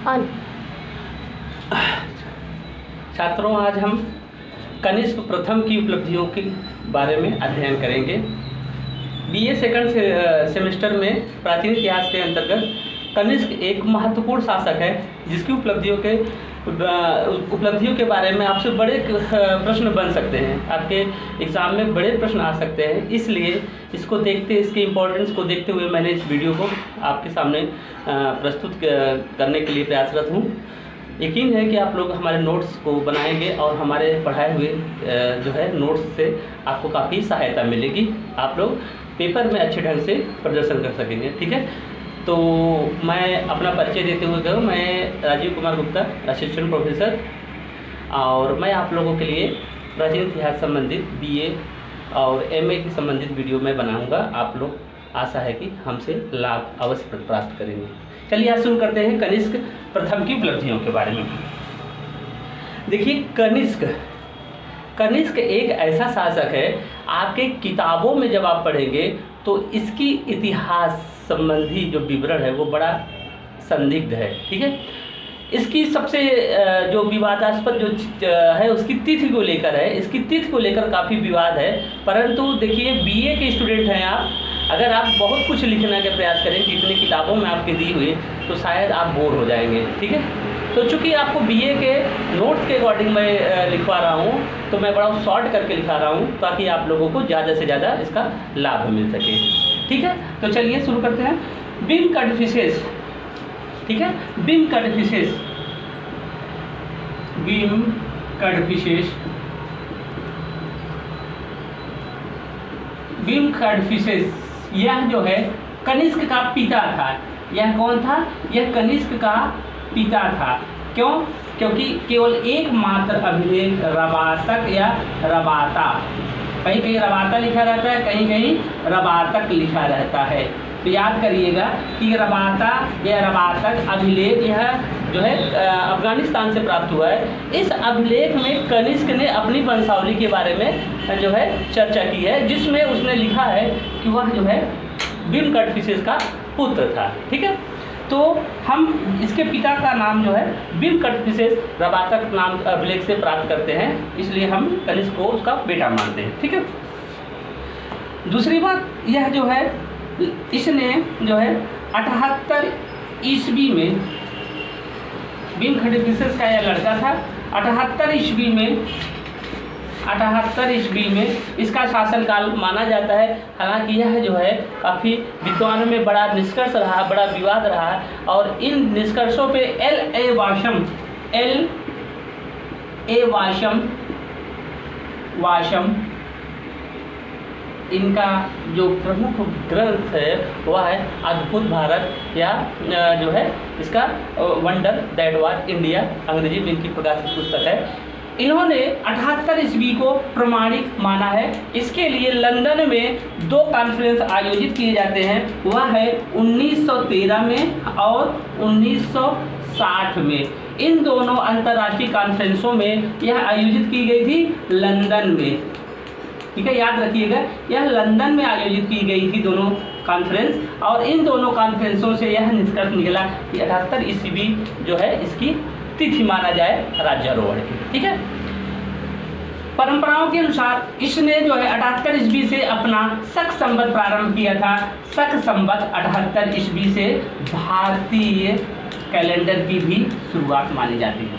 On. छात्रों, आज हम कनिष्क प्रथम की उपलब्धियों के बारे में अध्ययन करेंगे। बीए सेकंड सेमेस्टर में प्राचीन इतिहास के अंतर्गत कनिष्क एक महत्वपूर्ण शासक है जिसकी उपलब्धियों के बारे में आपसे बड़े प्रश्न बन सकते हैं। आपके एग्ज़ाम में बड़े प्रश्न आ सकते हैं, इसलिए इसके इम्पोर्टेंस को देखते हुए मैंने इस वीडियो को आपके सामने प्रस्तुत करने के लिए प्रयासरत हूँ। यकीन है कि आप लोग हमारे नोट्स को बनाएंगे और हमारे पढ़ाए हुए जो है नोट्स से आपको काफ़ी सहायता मिलेगी। आप लोग पेपर में अच्छे ढंग से प्रदर्शन कर सकेंगे। ठीक है, तो मैं अपना परिचय देते हुए कहूँ, मैं राजीव कुमार गुप्ता, असिस्टेंट प्रोफेसर, और मैं आप लोगों के लिए प्राचीन इतिहास संबंधित बीए और एमए की संबंधित वीडियो में बनाऊँगा। आप लोग आशा है कि हमसे लाभ अवश्य प्राप्त करेंगे। चलिए आज शुरू करते हैं कनिष्क प्रथम की उपलब्धियों के बारे में। देखिए, कनिष्क एक ऐसा शासक है, आपके किताबों में जब आप पढ़ेंगे तो इसकी इतिहास संबंधी जो विवरण है वो बड़ा संदिग्ध है। ठीक है, इसकी सबसे जो विवादास्पद जो है उसकी तिथि को लेकर है। इसकी तिथि को लेकर काफ़ी विवाद है, परंतु देखिए बीए के स्टूडेंट हैं आप, अगर आप बहुत कुछ लिखने का प्रयास करें जितनी किताबों में आपके दी हुई तो शायद आप बोर हो जाएंगे। ठीक है, तो चूँकि आपको बीए के नोट्स के अकॉर्डिंग मैं लिखवा रहा हूँ तो मैं बड़ा शॉर्ट करके लिखा रहा हूँ ताकि आप लोगों को ज़्यादा से ज़्यादा इसका लाभ मिल सके। ठीक है, तो चलिए शुरू करते हैं। बीम कटफिशेस। ठीक है, बीम कटफिशेस यह जो है कनिष्क का पिता था। यह कौन था? यह कनिष्क का पिता था। क्यों? क्योंकि केवल एकमात्र अभिलेख रबातक या रबाता, कहीं कहीं रबाता लिखा रहता है, कहीं कहीं रबातक लिखा रहता है। तो याद करिएगा कि रबाता या रबातक अभिलेख यह जो है अफगानिस्तान से प्राप्त हुआ है। इस अभिलेख में कनिष्क ने अपनी वंशावली के बारे में जो है चर्चा की है, जिसमें उसने लिखा है कि वह जो है बीम कटफिशेस का पुत्र था। ठीक है, तो हम इसके पिता का नाम जो है बीम कटफिशेस रबातक नाम अभिलेख से प्राप्त करते हैं, इसलिए हम कनिष्क को उसका बेटा मानते हैं। ठीक है, दूसरी बात यह जो है इसने जो है 78 ईस्वी में, बीम कटफिशेस का यह लड़का था। 78 ईस्वी में इसका शासनकाल माना जाता है। हालांकि यह जो है काफ़ी विद्वानों में बड़ा निष्कर्ष रहा, बड़ा विवाद रहा, और इन निष्कर्षों पे एल ए वाशम इनका जो प्रमुख ग्रंथ है वह है अद्भुत भारत, या जो है इसका वंडर दैट वाज इंडिया, अंग्रेजी में इनकी प्रकाशित पुस्तक है। इन्होंने 78 ईस्वी को प्रमाणिक माना है। इसके लिए लंदन में 2 कॉन्फ्रेंस आयोजित किए जाते हैं, वह है 1913 में और 1960 में। इन दोनों अंतर्राष्ट्रीय कॉन्फ्रेंसों में यह आयोजित की गई थी लंदन में। ठीक है, याद रखिएगा यह लंदन में आयोजित की गई थी दोनों कॉन्फ्रेंस, और इन दोनों कॉन्फ्रेंसों से यह निष्कर्ष निकला कि 78 ईस्वी जो है इसकी तिथि माना जाए राज्यारोहण की। ठीक है, परंपराओं के अनुसार इसने जो है 78 ईस्वी से अपना शक संवत प्रारंभ किया था। शक संवत 78 ईस्वी से भारतीय कैलेंडर की भी शुरुआत मानी जाती है।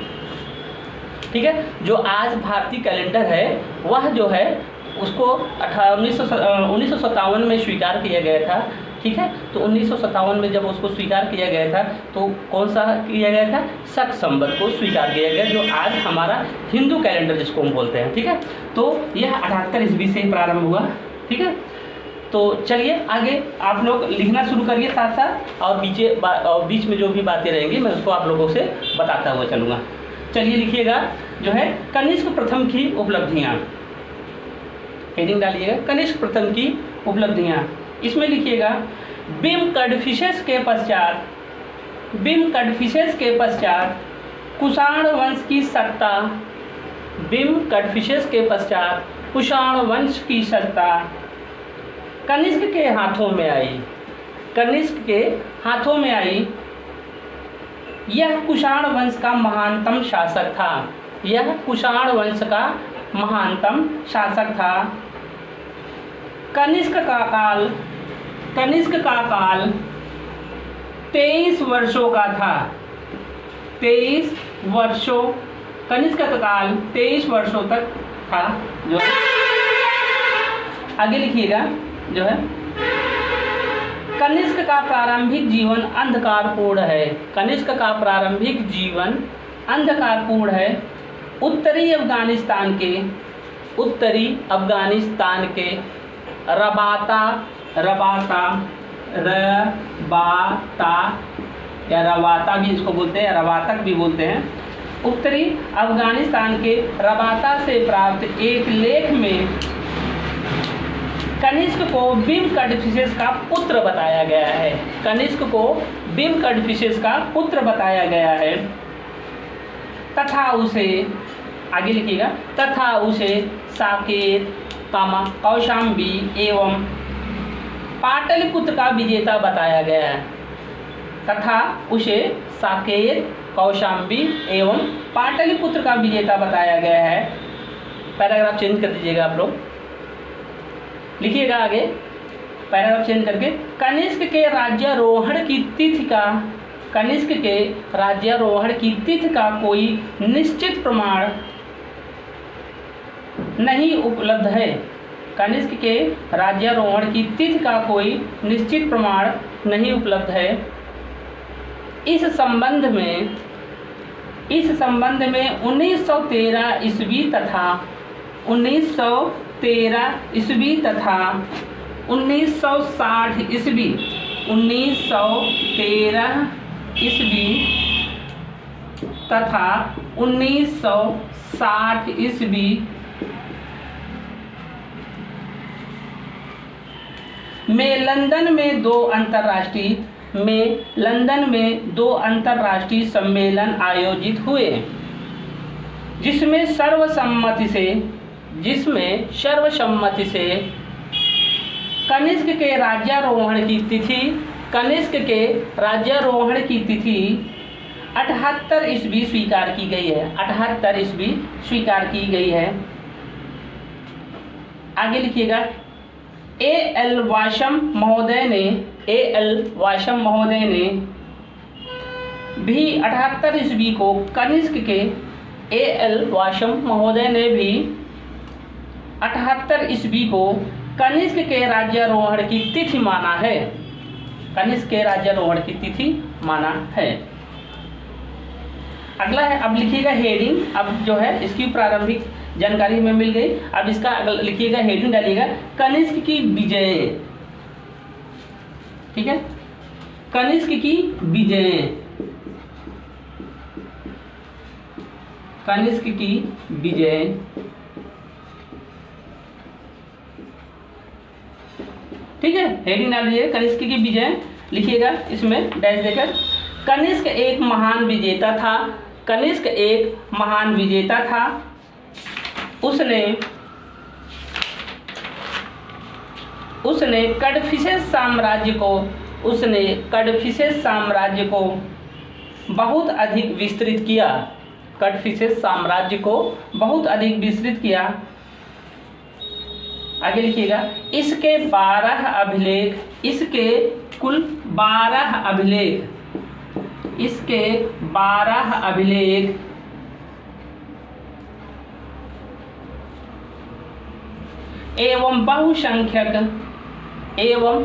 ठीक है, जो आज भारतीय कैलेंडर है वह जो है उसको 1957 में स्वीकार किया गया था। ठीक है, तो 1957 में जब उसको स्वीकार किया गया था तो कौन सा किया गया था? शक संवत को स्वीकार किया गया, जो आज हमारा हिंदू कैलेंडर जिसको हम बोलते हैं। ठीक है, तो यह 78 ईस्वी से ही प्रारंभ हुआ। ठीक है, तो चलिए आगे आप लोग लिखना शुरू करिए साथ साथ, और बीच में जो भी बातें रहेंगी मैं उसको आप लोगों से बताता हुआ चलूँगा। चलिए लिखिएगा जो है कनिष्क प्रथम की उपलब्धियाँ, हेडिंग डालिएगा कनिष्क प्रथम की उपलब्धियाँ। इसमें लिखिएगा बीम कटफिशेस के पश्चात कुषाण वंश की सत्ता, बीम कटफिशेस के पश्चात कुषाण वंश की सत्ता कनिष्क के हाथों में आई। यह कुषाण वंश का महानतम शासक था। यह कुषाण वंश का महानतम शासक था। कनिष्क का काल 23 वर्षों का था। 23 वर्षों, कनिष्क का काल 23 वर्षों तक था। जो है आगे लिखिएगा, जो है कनिष्क का प्रारंभिक जीवन अंधकारपूर्ण है। कनिष्क का प्रारंभिक जीवन अंधकारपूर्ण है। उत्तरी अफगानिस्तान के रबाता या रवाता भी इसको बोलते हैं, रवातक भी बोलते हैं। उत्तरी अफगानिस्तान के रबाता से प्राप्त एक लेख में कनिष्क को बिम कडफिसेस का पुत्र बताया गया है। कनिष्क को बिम कडफिसेस का पुत्र बताया गया है तथा उसे, आगे लिखिएगा, तथा उसे साकेत, कौशाम्बी एवं पाटलिपुत्र का विजेता बताया गया है। तथा उसे साकेत, कौशाम्बी एवं पाटलिपुत्र का विजेता बताया गया है। पैराग्राफ चेंज कर दीजिएगा आप लोग, लिखिएगा आगे पैराग्राफ चेंज करके। कनिष्क के राज्यारोहण की तिथि का, कनिष्क के राज्यारोहण की तिथि का कोई निश्चित प्रमाण नहीं उपलब्ध है। कनिष्क के राज्यारोहण की तिथि का कोई निश्चित प्रमाण नहीं उपलब्ध है। इस संबंध में 1913 ईस्वी तथा 1913 ईस्वी तथा 1960 ईस्वी 1913 ईस्वी तथा 1960 ईस्वी में लंदन में दो अंतर्राष्ट्रीय सम्मेलन आयोजित हुए, जिसमें सर्वसम्मति से कनिष्क के राज्यारोहण की तिथि 78 ईस्वी स्वीकार की गई है। 78 ईस्वी स्वीकार की गई है। आगे लिखिएगा, A.L. वाशम महोदय ने भी 78 ईस्वी को कनिष्क के A.L. वाशम महोदय ने भी 78 ईस्वी को कनिष्क के राज्यारोहण की तिथि माना है। कनिष्क के राज्यारोहण की तिथि माना है। अगला है, अब लिखिएगा हेडिंग। अब जो है इसकी प्रारंभिक जानकारी में मिल गई। अब इसका लिखिएगा, हेडिंग डालिएगा, कनिष्क की विजय। ठीक है, कनिष्क की विजय, कनिष्क की विजय। ठीक है, हेडिंग डाल दीजिए, कनिष्क की विजय लिखिएगा, इसमें डैश देकर। कनिष्क एक महान विजेता था। कनिष्क एक महान विजेता था। उसने कड़फिसेस साम्राज्य को बहुत अधिक विस्तृत किया। कड़फिसेस साम्राज्य को बहुत अधिक विस्तृत किया। आगे लिखिएगा, इसके कुल 12 अभिलेख एवं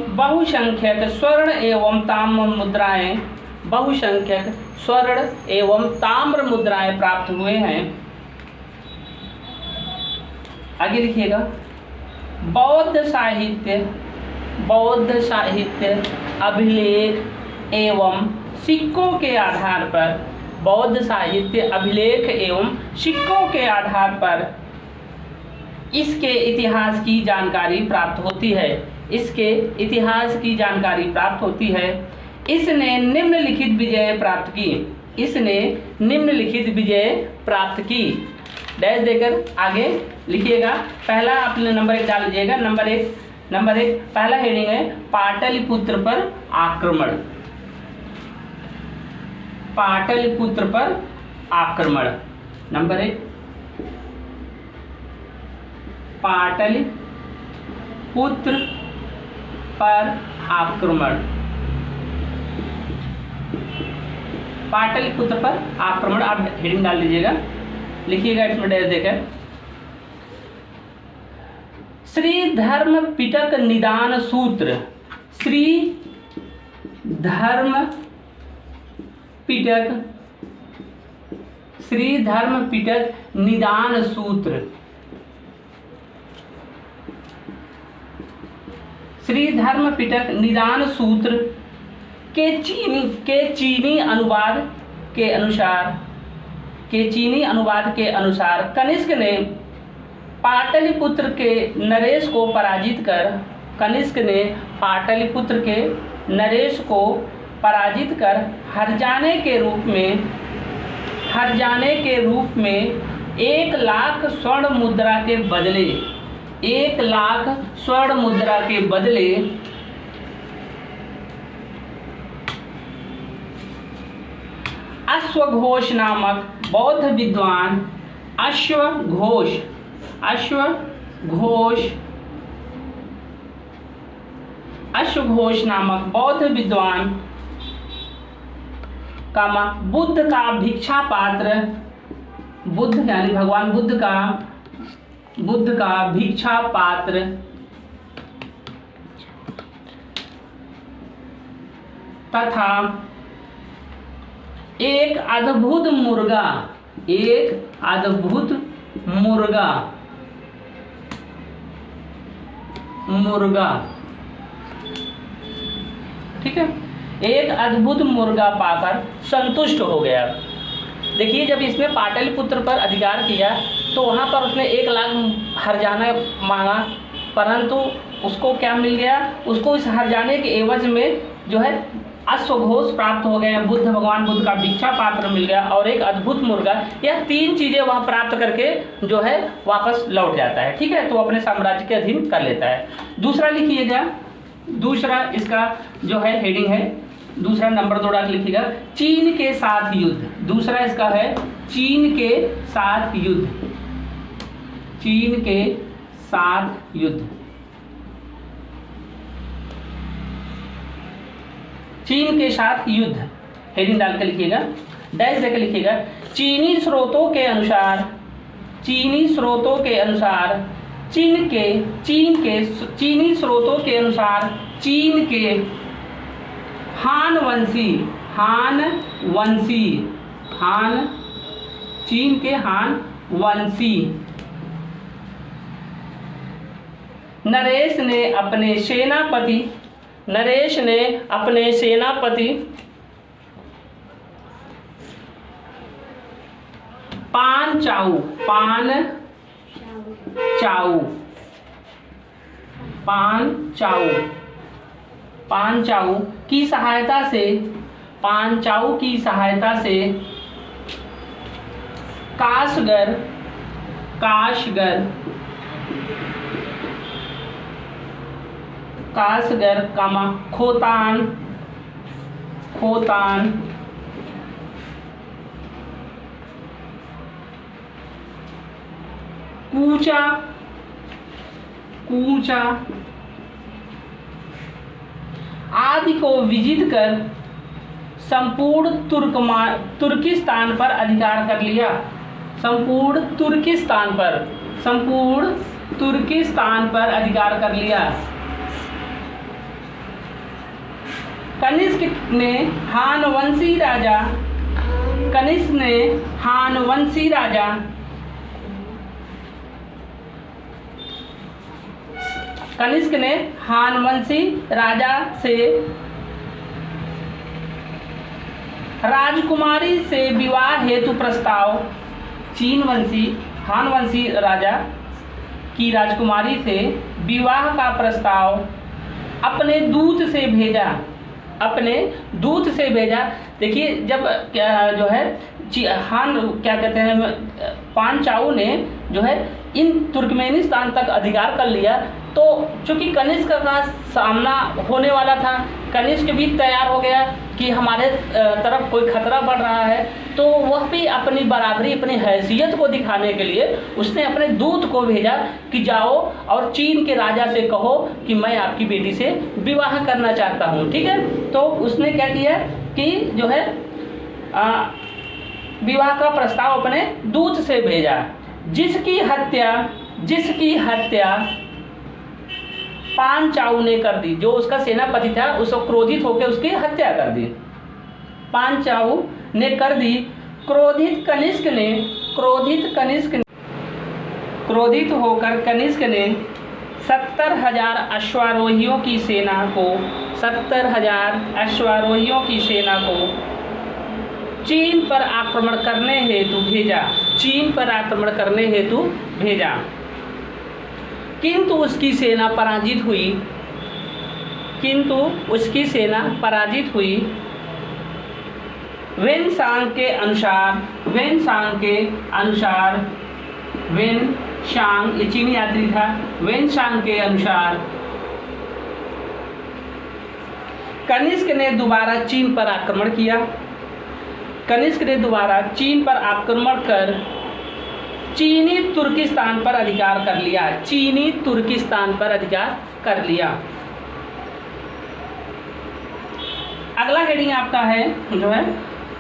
बहुसंख्यक स्वर्ण एवं ताम्र मुद्राएं, मुद्राएं प्राप्त हुए हैं। आगे लिखिएगा, बौद्ध साहित्य अभिलेख एवं सिक्कों के आधार पर, बौद्ध साहित्य अभिलेख एवं सिक्कों के आधार पर इसके इतिहास की जानकारी प्राप्त होती है। इसके इतिहास की जानकारी प्राप्त होती है। इसने निम्नलिखित विजय प्राप्त की। डैश देकर आगे लिखिएगा। पहला अपने नंबर 1 डाल लीजिएगा। नंबर एक पहला हेडिंग है पाटलिपुत्र पर आक्रमण। पाटलिपुत्र पर आक्रमण। नंबर 1 पाटलिपुत्र पर आक्रमण। पाटलिपुत्र पर आक्रमण, आप हेडिंग डाल लीजिएगा, लिखिएगा इसमें डैश देकर। श्री धर्म पिटक निदान सूत्र। श्री धर्म पिटक, श्री धर्म पिटक निदान सूत्र। श्री धर्म पिटक निदान सूत्र के चीनी अनुवाद के अनुसार कनिष्क ने पाटलिपुत्र के नरेश को पराजित कर, कनिष्क ने पाटलिपुत्र के नरेश को पराजित कर हर्जाने के रूप में 1 लाख स्वर्ण मुद्रा के बदले 1 लाख स्वर्ण मुद्रा के बदले अश्वघोष नामक बौद्ध विद्वान अश्वघोष नामक बौद्ध विद्वान बुद्ध का भिक्षा पात्र, बुद्ध यानी भगवान बुद्ध का भिक्षा पात्र तथा एक अद्भुत मुर्गा, ठीक है, एक अद्भुत मुर्गा पाकर संतुष्ट हो गया। देखिए, जब इसने पाटलिपुत्र पर अधिकार किया तो वहाँ पर उसने 1 लाख हर्जाना मांगा, परंतु उसको क्या मिल गया? उसको इस हर्जाने के एवज में जो है अश्वघोष प्राप्त हो गए, भगवान बुद्ध का भिक्षा पात्र मिल गया और एक अद्भुत मुर्गा। यह 3 चीज़ें वह प्राप्त करके जो है वापस लौट जाता है, ठीक है, तो अपने साम्राज्य के अधीन कर लेता है। दूसरा लिखिएगा, दूसरा इसका जो है हेडिंग है, दूसरा नंबर 2 डाल लिखिएगा, चीन के साथ युद्ध। दूसरा इसका है चीन के साथ युद्ध, चीन के साथ युद्ध, चीन के साथ युद्ध, हेडिंग डाल के लिखिएगा, डैश देकर लिखिएगा। चीनी स्रोतों के अनुसार चीनी स्रोतों के अनुसार चीनी स्रोतों के अनुसार चीन के चीन के हान वंशी नरेश ने अपने सेनापति पांचाऊ की सहायता से काशगर खोतान कूचा आदि को विजित कर संपूर्ण तुर्किस्तान पर अधिकार कर लिया। संपूर्ण तुर्किस्तान पर अधिकार कर लिया। कनिष्क ने हानवंशी राजा से राजकुमारी से विवाह हेतु प्रस्ताव, हानवंशी राजा की राजकुमारी से विवाह का प्रस्ताव अपने दूत से भेजा। देखिए, जब जो है पांचाऊ ने जो है इन तुर्कमेनिस्तान तक अधिकार कर लिया तो चूँकि कनिष्क का सामना होने वाला था, कनिष्क भी तैयार हो गया कि हमारे तरफ कोई खतरा बढ़ रहा है, तो वह भी अपनी बराबरी, अपनी हैसियत को दिखाने के लिए उसने अपने दूत को भेजा कि जाओ और चीन के राजा से कहो कि मैं आपकी बेटी से विवाह करना चाहता हूँ। ठीक है, तो उसने क्या किया कि जो है विवाह का प्रस्ताव अपने दूत से भेजा, जिसकी हत्या पांचाऊ ने कर दी। जो उसका सेनापति था उसको क्रोधित होकर उसकी हत्या कर दी, पांचाऊ ने कर दी। क्रोधित होकर कनिष्क ने 70,000 अश्वारोहियों की सेना को चीन पर आक्रमण करने हेतु भेजा, किंतु उसकी सेना पराजित हुई। वेनसांग के अनुसार ये चीनी यात्री था। वेनसांग के अनुसार कनिष्क ने दोबारा चीन पर आक्रमण कर चीनी तुर्किस्तान पर अधिकार कर लिया। अगला हेडिंग आपका है जो है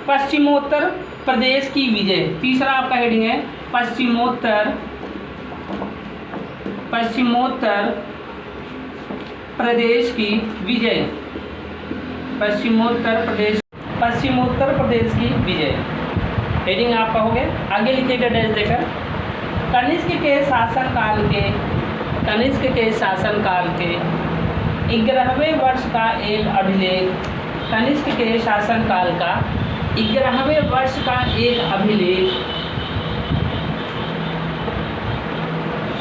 पश्चिमोत्तर प्रदेश की विजय। तीसरा आपका हेडिंग है पश्चिमोत्तर प्रदेश की विजय। पश्चिमोत्तर प्रदेश की विजय हेडिंग आपका हो गया। आगे लिखिएगा डैश देकर। कनिष्क के शासनकाल के 11वें वर्ष का एक अभिलेख। कनिष्क के शासनकाल का 11वें वर्ष का एक अभिलेख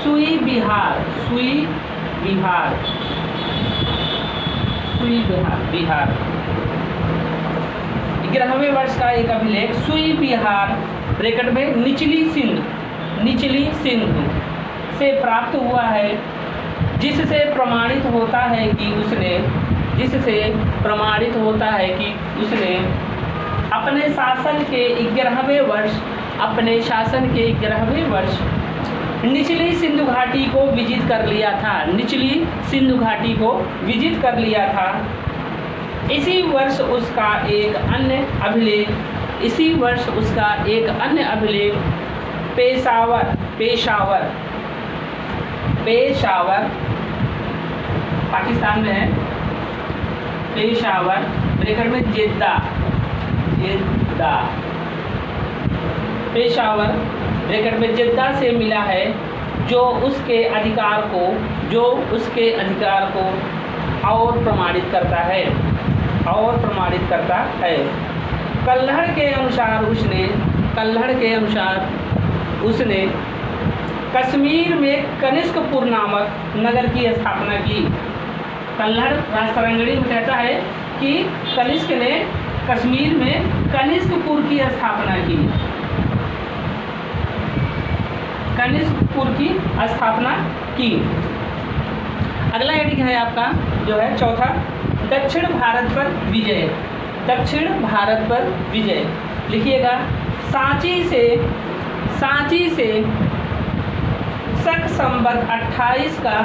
सुई बिहार 11वें वर्ष का एक अभिलेख सुई बिहार ब्रैकेट में निचली सिंध से प्राप्त हुआ है, जिससे प्रमाणित होता है कि उसने अपने शासन के 11वें वर्ष निचली सिंधु घाटी को विजित कर लिया था। इसी वर्ष उसका एक अन्य अभिलेख पेशावर पाकिस्तान में है। पेशावर ब्रैकेट में जेद्दा पेशावर ब्रैकेट में जेद्दा से मिला है, जो उसके अधिकार को और प्रमाणित करता है। कल्हड़ के अनुसार उसने कश्मीर में कनिष्कपुर नामक नगर की स्थापना की। कल्हड़ राजतरंगिणी में कहता है कि कनिष्क ने कश्मीर में कनिष्कपुर की स्थापना की। अगला हेडिंग है आपका जो है चौथा दक्षिण भारत पर विजय। लिखिएगा सांची से शक संवत 28 का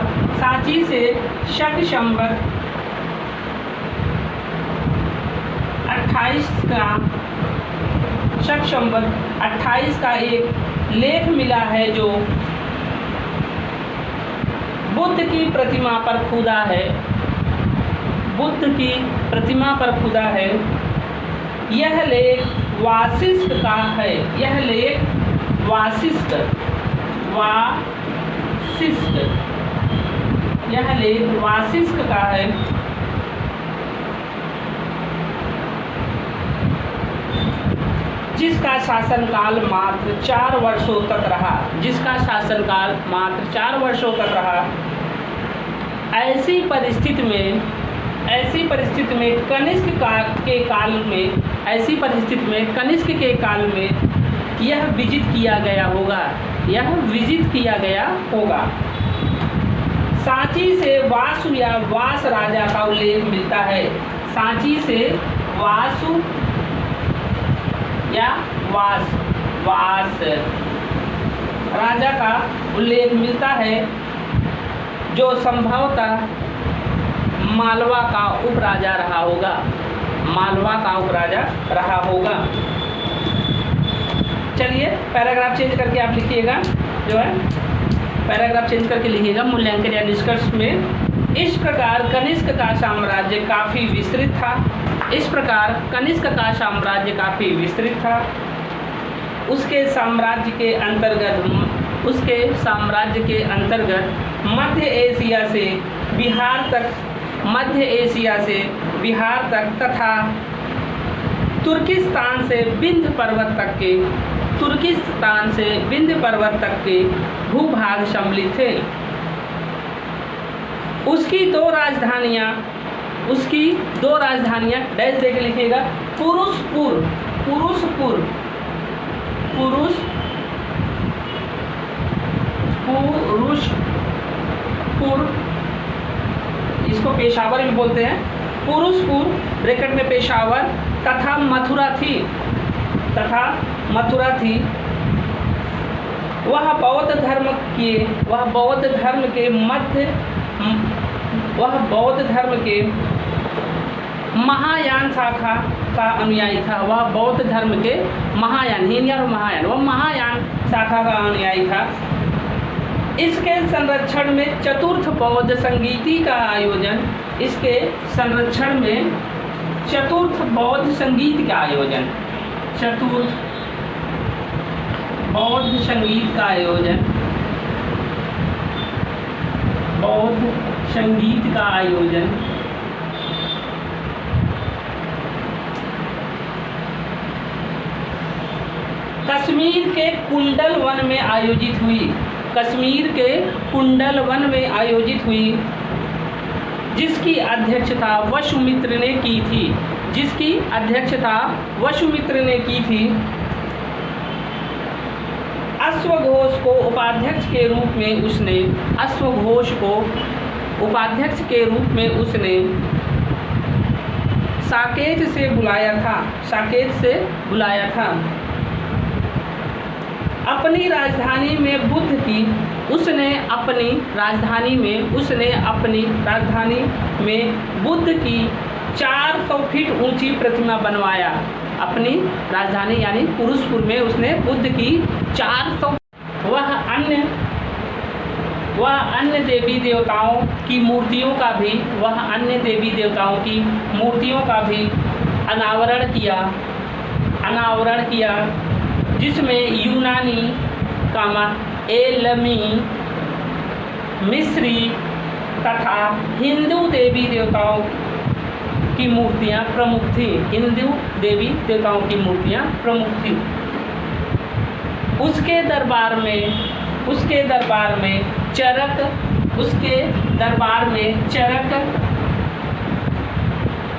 शक संवत 28 का एक लेख मिला है, जो बुद्ध की प्रतिमा पर खुदा है। यह लेख वासिष्ठ का है। जिसका शासनकाल मात्र 4 वर्षों तक रहा। ऐसी परिस्थिति में कनिष्क के काल में यह विजित किया गया होगा। सांची से वासु या वास राजा का उल्लेख मिलता है। सांची से वासु या वास राजा का उल्लेख मिलता है, जो संभवतः मालवा का उपराजा रहा होगा। मालवा का उपराजा रहा होगा। चलिए पैराग्राफ चेंज करके आप लिखिएगा, जो है पैराग्राफ चेंज करके लिखिएगा मूल्यांकन या निष्कर्ष में। इस प्रकार कनिष्क का साम्राज्य काफ़ी विस्तृत था। इस प्रकार कनिष्क का साम्राज्य काफ़ी विस्तृत था। उसके साम्राज्य के अंतर्गत मध्य एशिया से बिहार तक तथा तुर्किस्तान से विंध्य पर्वत तक के भूभाग सम्मिलित थे। उसकी दो राजधानियां डैश देके लिखिएगा, पुरुषपुर, इसको पेशावर भी बोलते हैं। पुरुषपुर ब्रैकेट में पेशावर तथा मथुरा थी। वह बौद्ध धर्म के महायान शाखा का अनुयायी था। वह बौद्ध धर्म के महायान शाखा का अनुयायी था। इसके संरक्षण में चतुर्थ बौद्ध संगीति का आयोजन कश्मीर के कुंडल वन में आयोजित हुई, जिसकी अध्यक्षता वसुमित्र ने की थी। अश्वघोष को उपाध्यक्ष के रूप में उसने साकेत से बुलाया था। अपनी राजधानी में बुद्ध की 400 फीट ऊंची प्रतिमा बनवाया। अपनी राजधानी यानी पुरुषपुर में उसने बुद्ध की 400 वह अन्य देवी देवताओं की मूर्तियों का भी अनावरण किया, जिसमें यूनानी, एलमी, मिस्री तथा हिंदू देवी देवताओं की मूर्तियां प्रमुख थी। उसके दरबार में चरक,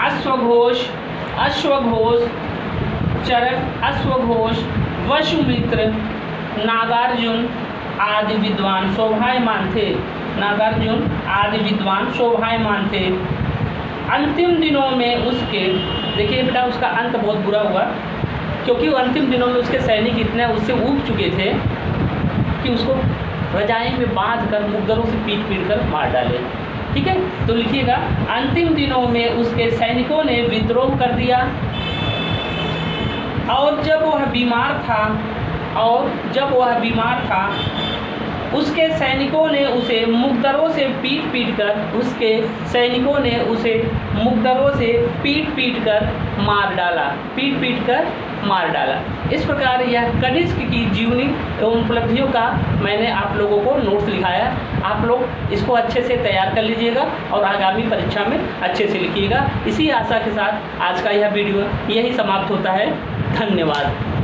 अश्वघोष, वसुमित्र, नागार्जुन आदि विद्वान शोभायमान थे। अंतिम दिनों में उसके, देखिए बेटा उसका अंत बहुत बुरा हुआ, क्योंकि अंतिम दिनों में उसके सैनिक इतने उससे ऊब चुके थे कि उसको रजाई में बांध कर मुकदरों से पीट कर मार डाले। ठीक है, तो लिखिएगा, अंतिम दिनों में उसके सैनिकों ने विद्रोह कर दिया, और जब वह बीमार था उसके सैनिकों ने उसे मुकदरों से पीट कर मार डाला। इस प्रकार यह कनिष्क की जीवनी एवं उपलब्धियों का मैंने आप लोगों को नोट्स लिखाया। आप लोग इसको अच्छे से तैयार कर लीजिएगा और आगामी परीक्षा में अच्छे से लिखिएगा। इसी आशा के साथ आज का यह वीडियो यही समाप्त होता है। धन्यवाद।